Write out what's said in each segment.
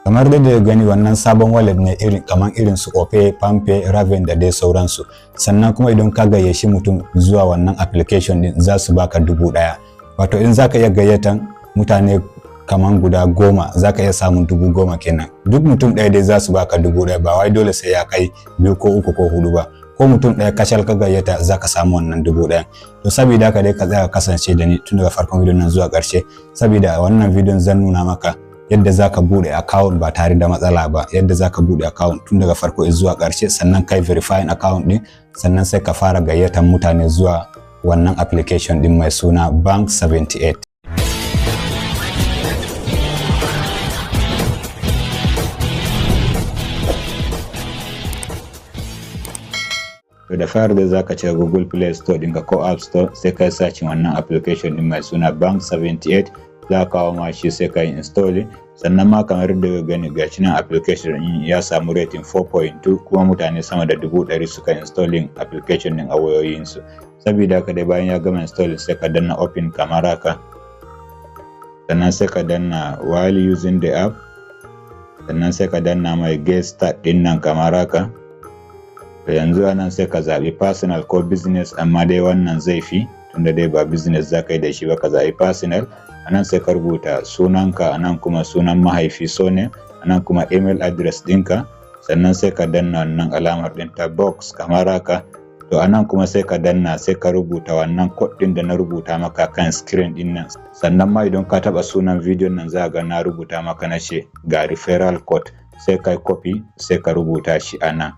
Kamar da gani wannan sabon wallet ne irin su Opay, Palmpay, Raven da dai sauransu. Sannan kuma idan ka gayyaci mutum zuwa wannan application din za su baka 1000. Wato in zaka iya gayyatan mutane kaman guda 10 zaka iya samun 10,000 kenan. Duk mutum ɗaya dai za su baka 1000, ba wai dole sai ya kai 2 ko 3 ko 4 ba. Ko mutum ɗaya kacal ka gayyata zaka samu wannan 1000. To saboda haka dai ka tsaya kasance da ni tun daga farkon bidiyon nan zuwa ƙarshe, saboda wannan bidiyon zan nuna maka yadda zaka bude account ba tare da matsala ba, yadda zaka bude account tun daga farko zuwa ƙarshe, sannan kai verifying account din, sannan sai ka fara gayyatan mutane zuwa wannan application din mai suna Bank 78. To da fara da zaka ce Google Play Store dinka ko App Store, sai kai search wannan application din mai suna Bank 78, za ka kawo ma shi sai kai installing. Sannan ma kamar da gani gashi nan application din ya samu rating 4.2, kuma mutane sama da 100,000 suka installing application din a wayoyinsu. Saboda haka dai bayan ya gama installing sai ka danna open kamar haka, sannan sai ka danna while using the app, sannan sai ka danna mai get start din nan kamar haka. To yanzu anan sai ka zabi personal ko business, amma dai wannan zai fi tunda dai ba business za ka yi da shi ba, ka zabi personal. Anan sai ka rubuta sunanka, anan kuma sunan mahaifi surname, anan kuma email address dinka, sannan sai ka danna wannan alamar din ta box kamar haka. To anan kuma sai ka danna, sai ka rubuta wannan code din da na rubuta maka kan screen din nan. Sannan ma idan ka taba sunan video nan za ga na rubuta maka na ce ga referral code, sai kai copy sai ka rubuta shi anan,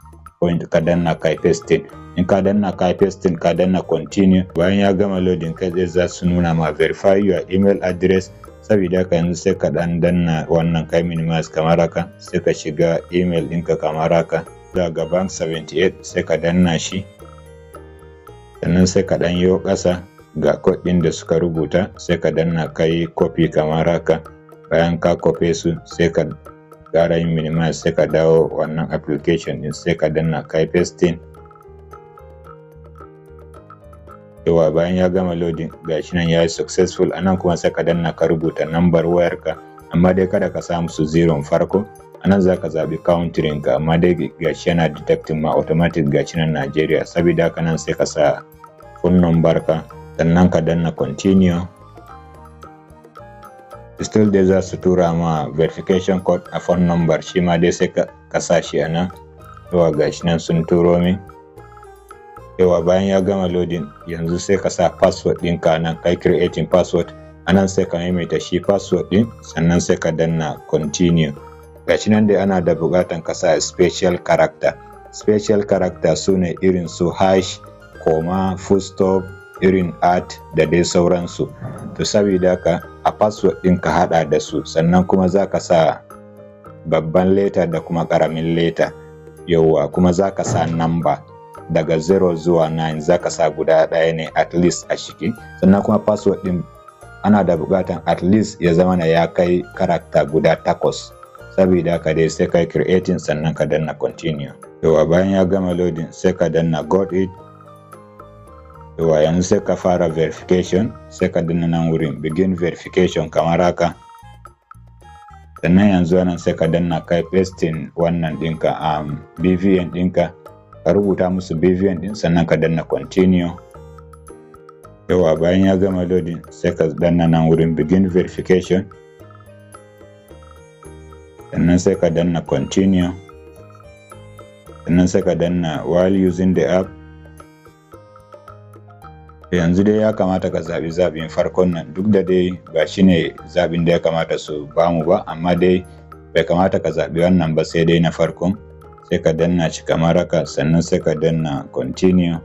ka danna kai pasting. In ka danna kai pasting, ka danna continue. Bayan ya gama loading kai zai za su nuna ma verify your email address. Saboda haka yanzu sai ka danna wannan kai minimize kamar haka, sai ka shiga email ɗinka kamar haka. Daga Bank 78 sai ka danna shi, sannan sai ka dan yo ƙasa ga code ɗin da suka rubuta, sai ka danna kai copy kamar haka. Bayan ka copy su sai ka gara yin minimize, sai ka dawo wannan application din, sai ka danna kai pasting. Yawa bayan ya gama loading gashi nan yayi successful. Anan kuma sai ka danna ka rubuta number wayarka, amma dai kada ka samu su 0 farko. Anan zaka zabi country ka, amma dai gashi yana detecting ma automatic gashi nan Nigeria. Saboda haka nan sai ka sa phone number ka, sannan ka danna continue. Still dai za su tura ma verification code a phone number, shi ma dai sai ka sa shi anan. Yawa gashi nan sun turo min. Yawa bayan ya gama loading yanzu sai ka sa password ɗinka nan, kai creating password. Anan sai ka maimaita shi password ɗin, sannan sai ka danna continue. Gashi nan dai ana da buƙatan ka sa special character. Special character sune irin su hash, comma, full stop, irin @ da dai sauransu. To saboda haka a password ɗin ka haɗa da su, sannan kuma za ka sa babban letter da kuma ƙaramin letter. Yauwa kuma za ka sa number daga 0 zuwa 9, za ka sa guda ɗaya ne at least a ciki. Sannan kuma password ɗin ana da buƙatan at least ya zama na ya kai character guda 8. Saboda haka dai sai kai creating, sannan ka danna continue. Yauwa bayan ya gama loading sai ka danna got it. Yawa yanzu sai ka fara verification, sai ka danna nan wurin begin verification kamar haka. Sannan yanzu nan sai ka danna kai pasting wannan ɗinka BVN ɗinka, ka rubuta musu BVN ɗin, sannan ka danna continue. Yawa bayan ya gama loading sai ka danna nan wurin begin verification, sannan sai ka danna continue, sannan sai ka danna while using the app. Yanzu dai ya kamata ka zabi zabin farkon nan, duk da dai ba shine zabin da ya kamata su bamu ba, amma dai bai kamata ka zabi wannan ba sai dai na farkon. Sai ka danna shi kamar haka, sannan sai ka danna continue.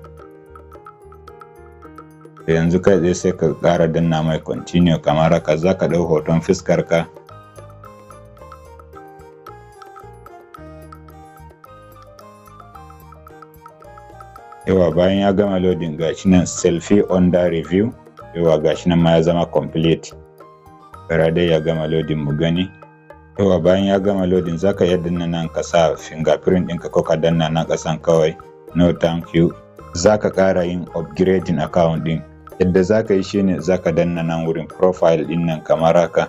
Yanzu kai dai sai ka ƙara danna mai continue kamar haka. Za ka ɗau hoton fuskar ka, yawa bayan ya gama loading gashi nan selfie under review. Yawa gashi nan ma ya zama complete. Bara dai ya gama loading mu gani. Yawa bayan ya gama loading zaka iya danna nan ka sa fingerprint ɗinka, ko ka danna nan ƙasan kawai no thank you. Zaka ƙara yin upgrading account ɗin. Yadda zaka yi shine zaka danna nan wurin profile ɗin nan kamar haka.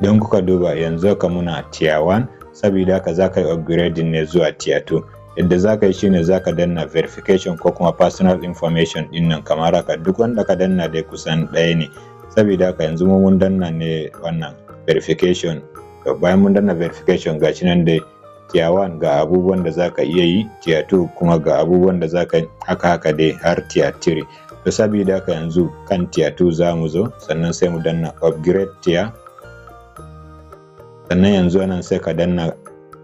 Don kuka duba yanzu ka muna tier 1, saboda haka za ka yi upgrading ne zuwa tier 2. Yadda za ka yi shine za ka danna verification ko kuma personal information din nan kamar haka, duk wanda ka danna dai kusan ɗaya ne, saboda haka yanzu mun danna ne wannan verification. To bayan mun danna verification gashi nan dai tier 1 ga abubuwan da za ka iya yi, tier 2 kuma ga abubuwan da za ka yi, haka dai har tier 3. To saboda haka yanzu kan tier 2 za mu zo, sannan sai mu danna upgrade tier, sannan yanzu nan sai ka danna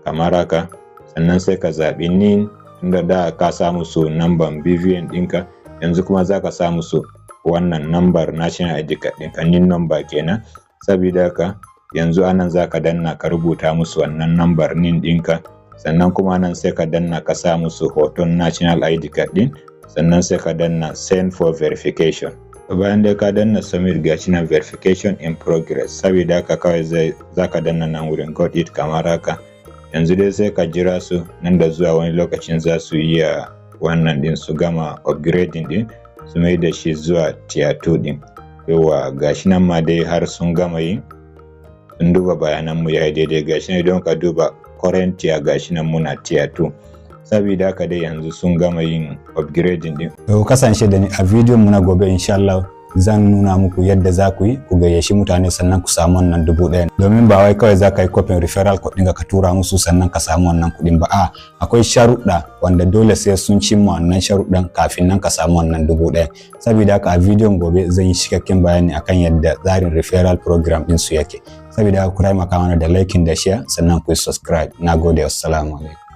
kamar haka, sannan sai ka zaɓi NIN, inda da ka samu su number BVN ɗinka, yanzu kuma za ka samu su wannan number national ID card ɗinka, NIN number kenan. Saboda haka yanzu anan za ka danna ka rubuta musu wannan number NIN ɗinka, sannan kuma nan sai ka danna ka sa musu hoton national ID card ɗin, sannan sai ka danna send for verification. Bayan dai ka danna submit gashi nan verification in progress, saboda haka kawai za ka danna nan wurin got it kamar haka. Yanzu dai sai ka jira su, nan da zuwa wani lokacin za su iya wannan din su gama upgrading din su mai da shi zuwa tier 2 din. Yawa gashi nan ma dai har sun gama yin, sun duba bayanan mu yayi daidai, gashi nan don ka duba current tier gashi nan muna tier 2. Saboda haka dai yanzu sun gama yin upgrading din. To kasance da ni a bidiyon mu na gobe insha Allah zan nuna muku yadda za ku yi ku gayyaci mutane sannan ku samu wannan 1000. Domin ba wai kawai za ka yi copy referral code ɗinka ka tura musu sannan ka samu wannan kuɗin ba, a akwai sharuɗa wanda dole sai sun cimma wannan sharuɗan kafin nan ka samu wannan 1000. Saboda haka a bidiyon gobe zan yi cikakken bayani akan yadda tsarin referral program ɗin su yake. Saboda haka ku taimaka mana da liking da share sannan ku yi subscribe. Nagode, assalamu alaikum.